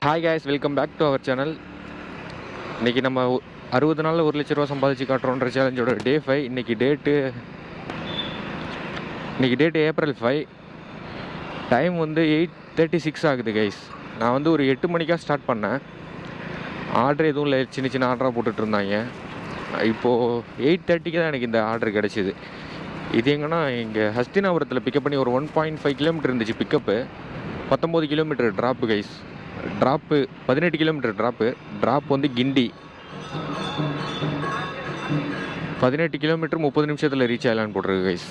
Hi guys, welcome back to our channel. இன்றைக்கி நம்ம 60 நாளில் 1 லட்ச ரூபா சம்பாதிச்சு காட்டுறோன்ற சேலஞ்சோட டே 5. இன்றைக்கி டேட்டு ஏப்ரல் 5. டைம் வந்து 8:36 ஆகுது கைஸ். நான் வந்து ஒரு 8 மணிக்காக ஸ்டார்ட் பண்ணேன். ஆர்டர் எதுவும் இல்லை, சின்ன சின்ன ஆர்டராக போட்டுட்ருந்தாங்க. இப்போது 8:30க்கு தான் எனக்கு இந்த ஆர்டர் கிடச்சிது. இது எங்கன்னா இங்கே ஹஸ்தினாபுரத்தில் பிக்கப் பண்ணி ஒரு 1.5 கிலோமீட்டர் இருந்துச்சு pickup. 19 kilometre drop guys. Drop 18 kilometre drop வந்து கிண்டி. 18 கிலோமீட்டர் 30 நிமிஷத்தில் ரீச் ஆகலான்னு போட்டிருக்கு guys.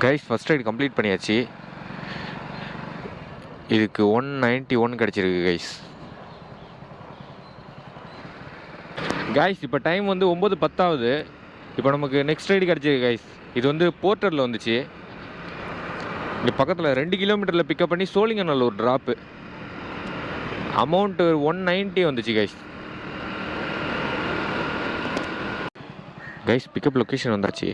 Guys first ride complete பண்ணியாச்சு. இதுக்கு 191 கிடச்சிருக்கு கைஸ். கைஸ் இப்போ டைம் வந்து 9:10 ஆகுது. இப்போ நமக்கு நெக்ஸ்ட் ரைடு கிடச்சிருக்கு கைஸ். இது வந்து போர்ட்டரில் வந்துச்சு. இங்கே பக்கத்தில் 2 கிலோமீட்டரில் பிக்கப் பண்ணி சோழிங்கநல்லூர் ட்ராப்பு. அமௌண்ட்டு 190 வந்துச்சு கைஸ். கைஸ் பிக்கப் லொக்கேஷன் வந்தாச்சு.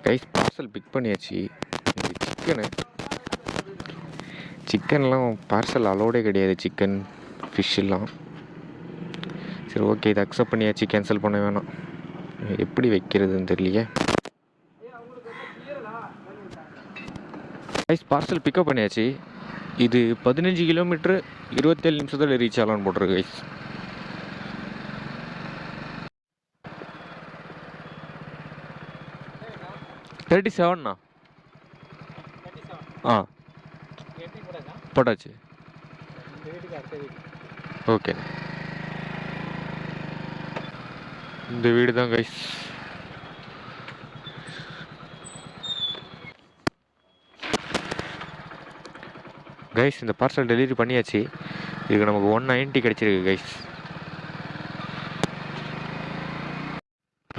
கைஸ் பார்சல் பிக் பண்ணியாச்சு. இது சிக்கன்லாம் பார்சல் அலோடே கிடையாது, சிக்கன் ஃபிஷ் எல்லாம். சரி ஓகே, இதை அக்செப்ட் பண்ணியாச்சு, கேன்சல் பண்ண வேணாம். எப்படி வைக்கிறதுன்னு தெரியலையே. கைஸ் பார்சல் பிக்கப் பண்ணியாச்சு. இது 15 கிலோமீட்ரு 27 நிமிஷத்தில் ரீச் ஆகலான்னு போட்டிருக்கு கைஸ். $37ண்ணா. ஆ போட்டாச்சு. ஓகே, இந்த வீடு தான் கைஸ். கைஸ் இந்த பார்சல் டெலிவரி பண்ணியாச்சு. இதுக்கு நமக்கு 190 கிடச்சிருக்கு கைஸ்.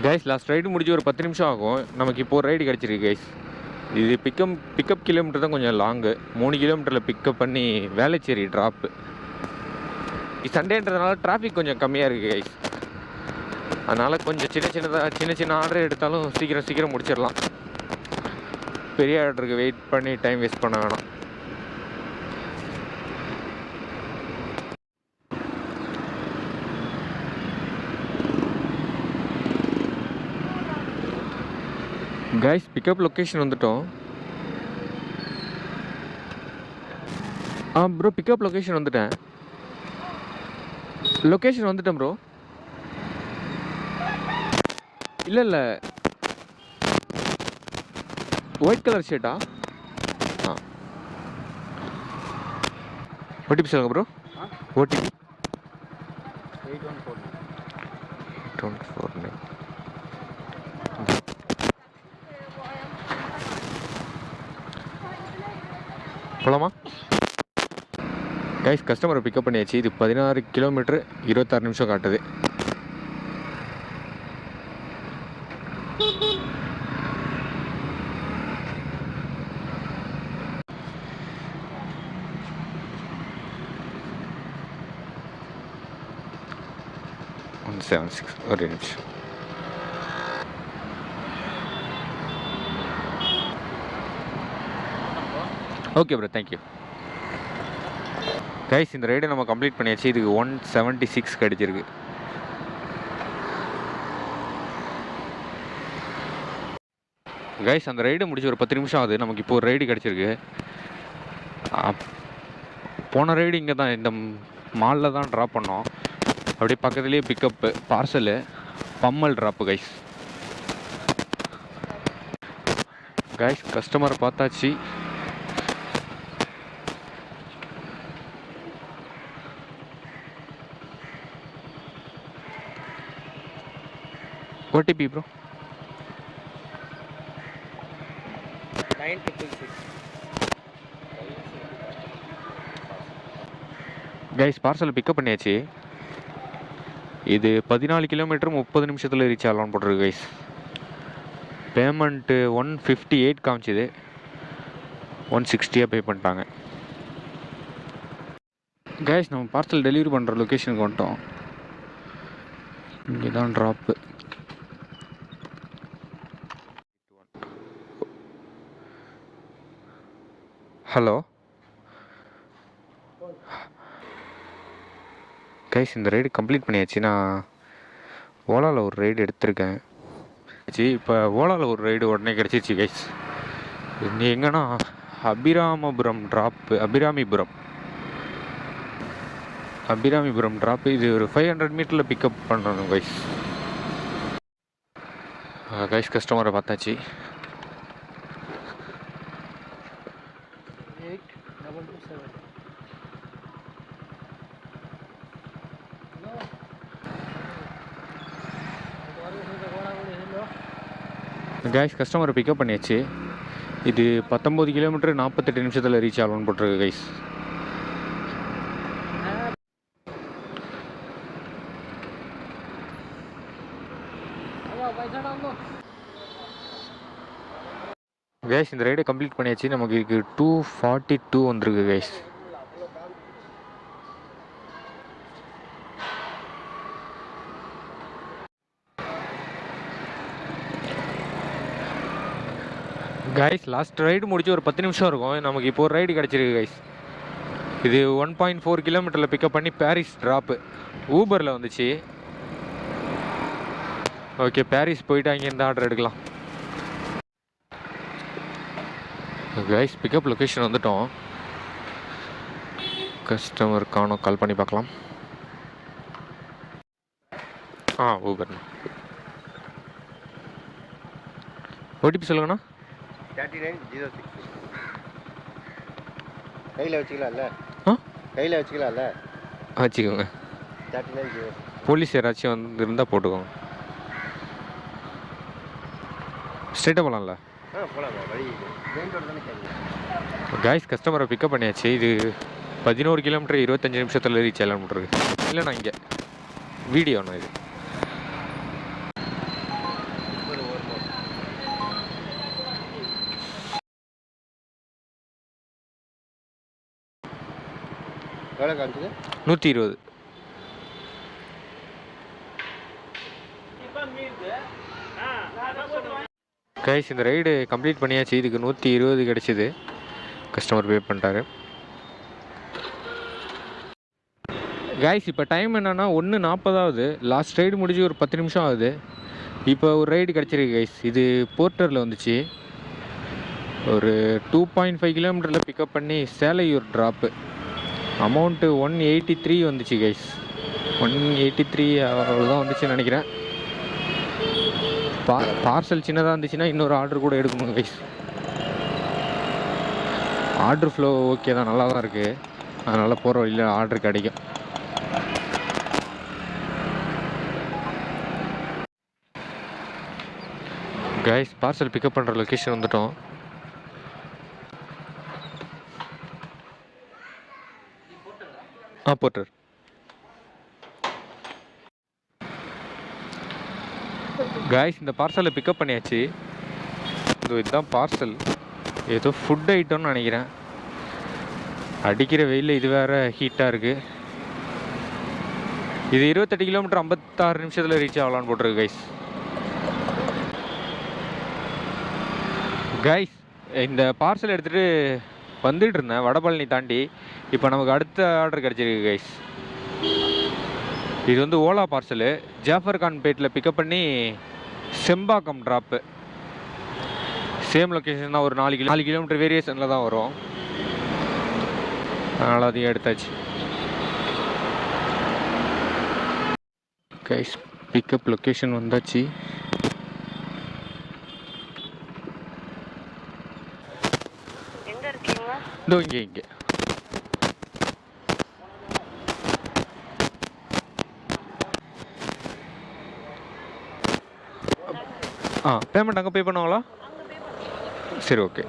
கைஸ் லாஸ்ட் ரைடு முடிஞ்சு ஒரு 10 நிமிஷம் ஆகும். நமக்கு இப்போ ஒரு ரைடு கிடச்சிருக்கு கைஸ். இது பிக்கப் கிலோமீட்டர் தான் கொஞ்சம் லாங்கு. 3 கிலோமீட்டரில் பிக்கப் பண்ணி வேளச்சேரி ட்ராப்பு. சண்டேன்றதுனால டிராஃபிக் கொஞ்சம் கம்மியாக இருக்குது கைஸ். அதனால் கொஞ்சம் சின்ன சின்ன ஆர்டர் எடுத்தாலும் சீக்கிரம் முடிச்சிடலாம். பெரிய ஆர்டருக்கு வெயிட் பண்ணி டைம் வேஸ்ட் பண்ண வேணாம். கைஸ் பிக்கப் லொக்கேஷன் வந்துட்டோம். ப்ரோ பிக்கப் லொக்கேஷன் வந்துட்டேன் ப்ரோ. இல்லை ஒயிட் கலர் ஷர்ட்டா? ஓடிபி சொல்லுங்கள் ப்ரோ. ஓடிபி 8149. போலாமா? கைஸ் கஸ்டமரை பிக்கப் பண்ணியாச்சு. இது 16 கிலோமீட்டர் 26 நிமிஷம் காட்டுது. ஒரு நிமிஷம். Okay bro, thank you. கைஸ் இந்த ரைடை நம்ம கம்ப்ளீட் பண்ணியாச்சு. இதுக்கு 176 கிடச்சிருக்கு. கைஸ் அந்த ரைடு முடிச்சு ஒரு 10 நிமிஷம் ஆகுது. நமக்கு இப்போ ஒரு ரைடு கிடச்சிருக்கு. போன ரைடு இங்கே தான், இந்த மாலில் தான் ட்ராப் பண்ணோம். அப்படியே பக்கத்துலேயே pickup parcel Pammal drop guys. Guys கஸ்டமரை பார்த்தாச்சு. OTP bro 966. Guys parcel pickup பண்ணியாச்சு. இது 14 கிலோமீட்டர் 30 நிமிஷத்தில் ரீச் ஆகலான்னு போட்டிருக்கு கைஸ். பேமெண்ட்டு 158 காமிச்சிது, 160 பே பண்ணிட்டாங்க. கைஸ் நம்ம பார்சல் டெலிவரி பண்ணுற லொக்கேஷனுக்கு வந்துட்டோம். இங்கே தான் ட்ராப்பு. ஹலோ கைஸ், இந்த ரைடு கம்ப்ளீட் பண்ணியாச்சு. நான் ஓலாவில் ஒரு ரைடு எடுத்திருக்கேன். இப்போ ஓலாவில் ஒரு ரைடு உடனே கிடச்சிருச்சு கைஸ். இது எங்கன்னா அபிராமிபுரம் ட்ராப்பு. இது ஒரு 500 மீட்டரில் பிக்கப் பண்ணணும் கைஸ். கஸ்டமரை பார்த்தாச்சு. கைஸ் கஸ்டமரை பிக்கப் பண்ணியாச்சு. இது 19 கிலோமீட்டர் 48 நிமிஷத்தில் ரீச் ஆகணும்னு போட்டிருக்கு கைஸ். கைஸ் இந்த ரைடை கம்ப்ளீட் பண்ணியாச்சு. நமக்கு இதுக்கு 242 வந்திருக்கு கைஸ். கைஸ் லாஸ்ட் ரைடு முடிச்சு ஒரு 10 நிமிஷம் இருக்கும். நமக்கு இப்போ ஒரு ரைடு கிடச்சிருக்கு கைஸ். இது 1.4 கிலோமீட்டரில் பிக்கப் பண்ணி பாரிஸ் ட்ராப்பு. ஊபரில் வந்துச்சு. ஓகே, பாரிஸ் போயிட்டு அங்கேருந்து ஆர்டர் எடுக்கலாம். கைஸ் பிக்கப் லொக்கேஷன் வந்துட்டோம். கஸ்டமர் காணோம், கால் பண்ணி பார்க்கலாம். ஊபர். ஓடிபி சொல்லுங்கண்ணா. 3906. கையில் வச்சுக்கலாம்ல? வச்சுக்கோங்க. 3906. போலீஸ் யாராச்சும் வந்து இருந்தால் போட்டுக்கோங்க. ஸ்ட்ரெயிட்டாக போகலாம்ல? போகலாம். வழி மெயின் ரோடு தானே கேட்குது. கைஸ் கஸ்டமரை பிக்கப் பண்ணியாச்சு. இது 11 கிலோமீட்டர் 25 நிமிஷத்தில் ரீச் ஆகலாம் போட்டுருக்கு. இல்லைண்ணா இங்கே வீடியோண்ணா இது. எவ்வளோ காமிச்சது? 120. கைஸ் இந்த ரைடு கம்ப்ளீட் பண்ணியாச்சு. இதுக்கு 120 கிடச்சிது. கஸ்டமர் பே பண்ணிட்டாரு. கைஸ் இப்போ டைம் என்னென்னா 1:40 ஆகுது. லாஸ்ட் ரைடு முடிஞ்சு ஒரு 10 நிமிஷம் ஆகுது. இப்போ ஒரு ரைடு கிடச்சிருக்கு கைஸ். இது போர்ட்டரில் வந்துச்சு. ஒரு 2.5 கிலோமீட்டரில் பிக்கப் பண்ணி சேலையூர் ட்ராப்பு. அமௌண்ட்டு 183 வந்துச்சு கைஸ். 183 அவ்வளோதான் வந்துச்சுன்னு நினைக்கிறேன். பார்சல் சின்னதாக இருந்துச்சுன்னா இன்னொரு ஆர்டர் கூட எடுக்கணும் கைஸ். ஆர்டர் ஃப்ளோ ஓகே தான், நல்லா தான் இருக்குது. அதனால் போகிற வழியில் ஆர்டர் கிடைக்கும். கைஸ் பார்சல் பிக்கப் பண்ணுற லொக்கேஷன் வந்துட்டோம். போர்ட்டர். கைஸ் இந்த பார்சலை பிக்கப் பண்ணியாச்சு. இதுதான் பார்சல். ஏதோ ஃபுட் ஐட்டம்னு நினைக்கிறேன். அடிக்கிற வெயிலில் இது வேறு ஹீட்டாக இருக்குது. இது 28 கிலோமீட்டர் 56 நிமிஷத்தில் ரீச் ஆகலான்னு போட்டிருக்கு கைஸ். கைஸ் இந்த பார்சல் எடுத்துகிட்டு வந்துட்டு இருந்தேன் வடபழனி தாண்டி. இப்போ நமக்கு அடுத்த ஆர்டர் கிடச்சிருக்கு கைஸ். இது வந்து ஓலா பார்சலு. ஜாஃபர்கான்பேட்டில் பிக்கப் பண்ணி செம்பாக்கம் ட்ராப்பு. சேம் லொக்கேஷன் தான். ஒரு 4 கிலோமீட்டர் வேரியேஷனில் தான் வரும். அதனால் அதையும் எடுத்தாச்சு. கைஸ் பிக்கப் லொக்கேஷன் வந்தாச்சு. இதோ இங்கே பேமெண்ட் அங்கே பே பண்ணுவாங்களா? சரி ஓகே.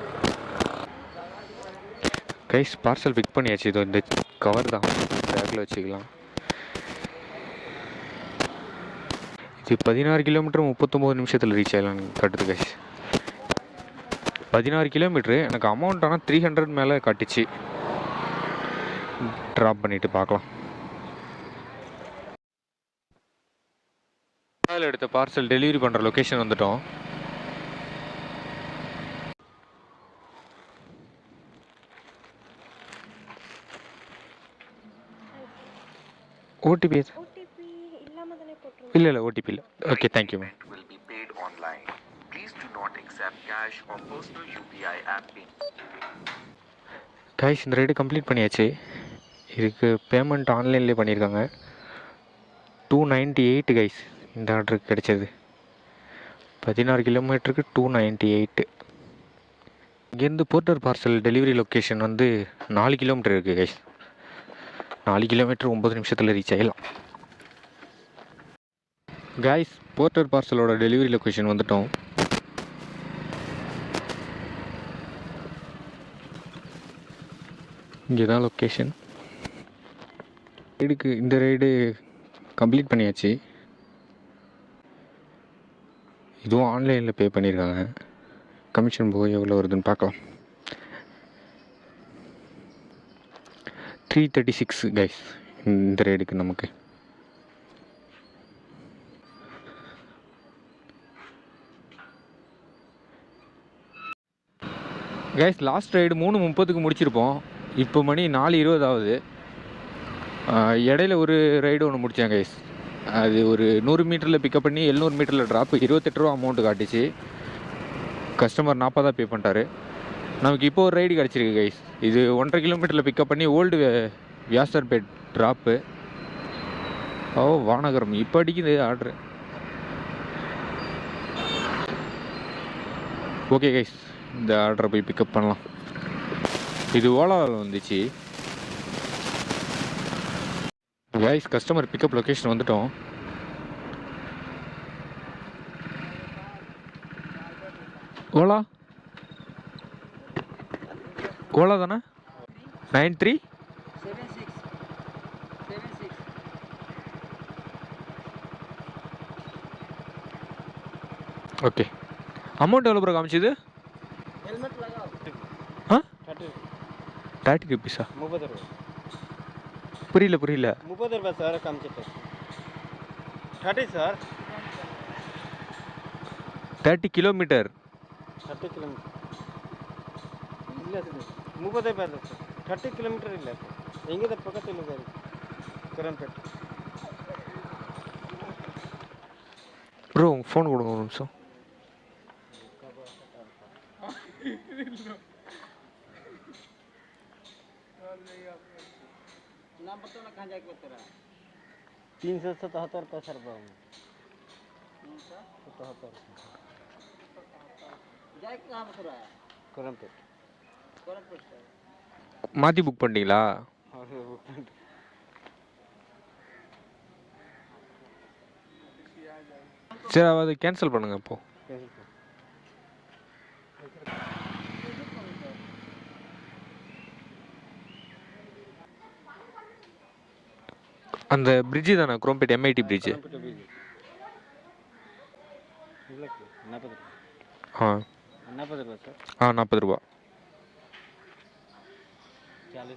கைஸ் பார்சல் பிக் பண்ணியாச்சு. இதோ இந்த கவர் தான், பேக்கில் வச்சுக்கலாம். இது 16 கிலோமீட்டர் 39 நிமிஷத்தில் ரீச் ஆகலான்னு காட்டுது கைஸ். 16 கிலோமீட்ரு. எனக்கு அமௌண்ட் ஆனால் 300 மேலே காட்டுச்சு. ட்ராப் பண்ணிவிட்டு பார்க்கலாம். அதில் எடுத்த பார்சல் டெலிவரி பண்ணுற லொக்கேஷன் வந்துட்டோம். ஓடிபி இல்லை ஓடிபி இல்லை. Okay, thank you ma'am. கைஸ், இந்த ரைடு கம்ப்ளீட் பண்ணியாச்சு. இதுக்கு பேமெண்ட் ஆன்லைன்லேயே பண்ணியிருக்காங்க. 298 கைஸ் இந்த ஆர்டருக்கு கிடைச்சது. 16 கிலோமீட்டருக்கு 298. இங்கேருந்து போர்ட்டர் பார்சல் டெலிவரி லொக்கேஷன் வந்து 4 கிலோமீட்டர் இருக்குது கைஸ். 4 கிலோமீட்டர் 9 நிமிஷத்தில் ரீச் ஆகிடலாம். கைஸ், போர்ட்டர் பார்சலோட டெலிவரி லொக்கேஷன் வந்துட்டோம். இங்கே தான் லொக்கேஷன். இந்த ரைடு கம்ப்ளீட் பண்ணியாச்சு. இதுவும் ஆன்லைனில் பே பண்ணியிருக்காங்க. கமிஷன் போய் எவ்வளோ வருதுன்னு பார்க்கலாம். 336 கைஸ் இந்த ரைடுக்கு நமக்கு. கைஸ், லாஸ்ட் ரைடு 3:30க்கு முடிச்சிருப்போம். இப்போ மணி 4:20 ஆகுது. இடையில ஒரு ரைடு ஒன்று முடித்தேன் கைஸ். அது ஒரு 100 மீட்டரில் பிக்கப் பண்ணி 700 மீட்டரில் ட்ராப்பு. 28 ரூபா அமௌண்ட்டு காட்டுச்சு. கஸ்டமர் 40 பே பண்ணிட்டாரு. நமக்கு இப்போ ஒரு ரைடு கிடச்சிருக்கு கைஸ். இது 1.5 கிலோமீட்டரில் பிக்கப் பண்ணி ஓல்டு வியாசர்பேட் ட்ராப்பு. வானகரம் இப்போ அடிக்குது ஆர்டரு. ஓகே கைஸ், இந்த ஆர்டரை போய் பிக்கப் பண்ணலாம். இது ஓலாவில் வந்துச்சு கைஸ். கஸ்டமர் பிக்கப் லொக்கேஷன் வந்துட்டோம். ஓலா தானே? 9376. ஓகே, அமௌண்ட் எவ்வளோ ப்ரோ காமிச்சிது? ஆ 30 ருபீஸா? 30 ரூபா. புரியல 30 ரூபா சார் காமிச்சிட்டு. 30 சார். 30 கிலோமீட்டர். 30 கிலோமீட்டர் ಇಲ್ಲ ಸರ್ 30 ಬರ್ತದೆ ಸರ್. 30 ಕಿಲೋಮೀಟರ್ ಇಲ್ಲ ಸರ್. ಹೆಂಗಿದೆ ಪಕ್ಕದಲ್ಲಿ ಗಾಡಿ ಕರಂಪೇಟೆ. ப்ரோ உங்கள் ஃபோன் கொடுங்க ஒரு நிமிஷம். नाम बताओ ना कहाँ जाके तेरा 377 रुपये सर बाबू 377 जाए कहाँ बता रहा है? करमपेट மாற்றி புக் பண்ணிட்டீங்களா? சரி, அதை கேன்சல் பண்ணுங்கள் இப்போ. அந்த பிரிட்ஜு தானே, குரோம்பேட் MIT பிரிட்ஜு? ஆ 40 ரூபா சார். 40 ரூபா. 40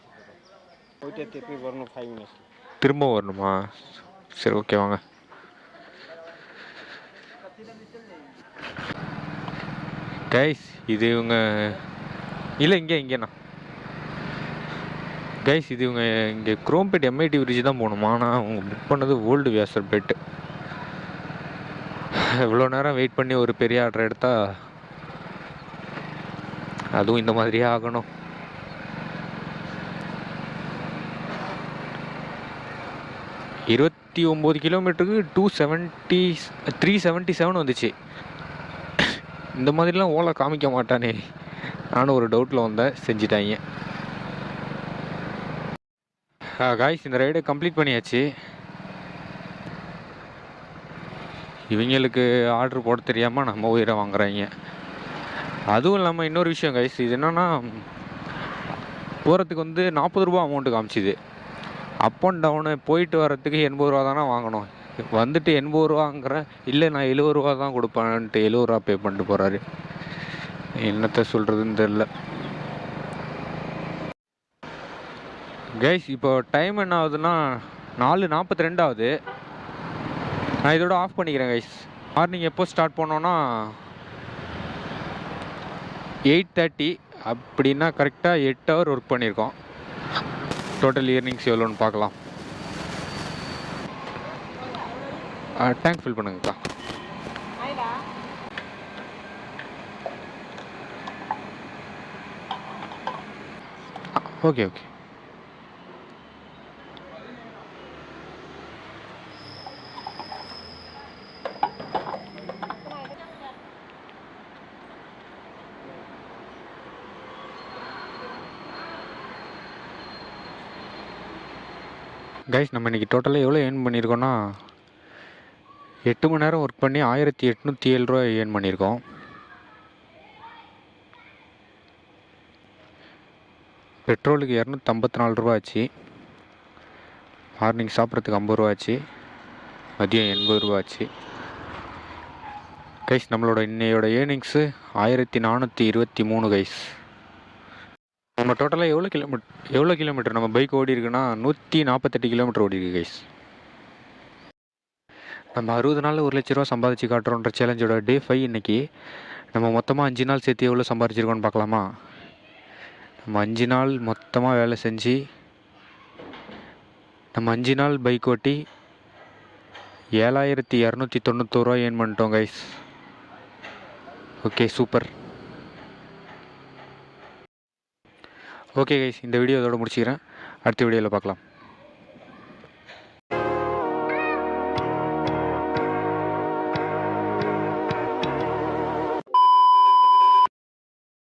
போயிட்டு திருப்பி வரணும் 5 மினிட்ஸ். திரும்ப வரணுமா? சரி, ஓகே வாங்க. கைஸ், இது இவங்க இல்லை இங்கேண்ணா கைஸ், இது இவங்க இங்கே குரோம்பேட் MIT பிரிட்ஜ் தான் போகணுமா? ஆனால் அவங்க புக் பண்ணது ஓல்டு வியாசர்பேட். இவ்வளோ நேரம் வெயிட் பண்ணி ஒரு பெரிய ஆர்டர் எடுத்தால் அதுவும் இந்த மாதிரியே ஆகணும். இருபத்தி 9 கிலோமீட்டருக்கு 377 வந்துச்சு. இந்த மாதிரிலாம் ஓலா காமிக்க மாட்டானே, நானும் ஒரு டவுட்டில் வந்தேன். செஞ்சிட்டாங்க. காய்ஸ், இந்த ரைடை கம்ப்ளீட் பண்ணியாச்சு. இவங்களுக்கு ஆர்டர் போட தெரியாமல் நம்ம உயிரை வாங்குறாங்க. அதுவும் இல்லாமல் இன்னொரு விஷயம் கைஸ், இது என்னென்னா போகிறதுக்கு வந்து 40 ரூபா அமௌண்ட்டு காமிச்சிது. அப் அண்ட் டவுனு போயிட்டு வரத்துக்கு 80 ரூபா தானே வாங்கணும். வந்துட்டு 80 ரூபாங்கிற, இல்லை நான் 70 ரூபா தான் கொடுப்பேன்ட்டு 70 ரூபா பே பண்ணிட்டு போகிறாரு. என்னத்த சொல்கிறதுன்னு தெரில. கைஸ் இப்போ டைம் என்ன ஆகுதுன்னா 4:42 ஆகுது. நான் இதோட ஆஃப் பண்ணிக்கிறேன் கைஸ். மார்னிங் எப்போ ஸ்டார்ட் பண்ணோன்னா 8:30, அப்படின்னா கரெக்டாக 8 ஹவர் ஒர்க் பண்ணியிருக்கோம். டோட்டல் இயர்னிங்ஸ் எவ்வளோன்னு பார்க்கலாம். டேங்க் ஃபில் பண்ணுங்கக்கா. Okay okay. கைஸ் நம்ம இன்றைக்கி டோட்டலாக எவ்வளோ ஏர்ன் பண்ணியிருக்கோன்னா 8 மணி நேரம் ஒர்க் பண்ணி 1807 ரூபா ஏர்ன் பண்ணியிருக்கோம். பெட்ரோலுக்கு 254 ரூபா ஆச்சு. மார்னிங் சாப்பிட்றதுக்கு 50 ரூபா ஆச்சு. மதியம் 80 ரூபா ஆச்சு. கைஸ் நம்மளோட இன்னையோட ஏர்னிங்ஸு 1423 கைஸ். நம்ம டோட்டலாக எவ்வளோ கிலோமீட்டர் நம்ம பைக் ஓடி இருக்குன்னா 148 கிலோமீட்டர் ஓடி இருக்கு கைஸ். நம்ம 60 நாளில் 1 லட்ச ரூபா சம்பாதிச்சு காட்டுறோன்ற சேலஞ்சோட டே 5 இன்னைக்கு. நம்ம மொத்தமாக 5 நாள் சேர்த்து எவ்வளோ சம்பாதிச்சிருக்கோன்னு பார்க்கலாமா? நம்ம 5 நாள் மொத்தமாக வேலை செஞ்சு நம்ம 5 நாள் பைக் ஓட்டி 7291 ரூபா ஏர்ன் பண்ணிட்டோம் guys. Okay super. Okay guys, இந்த வீடியோ இதோட முடிச்சுக்கிறேன். அடுத்த வீடியோவில் பார்க்கலாம்.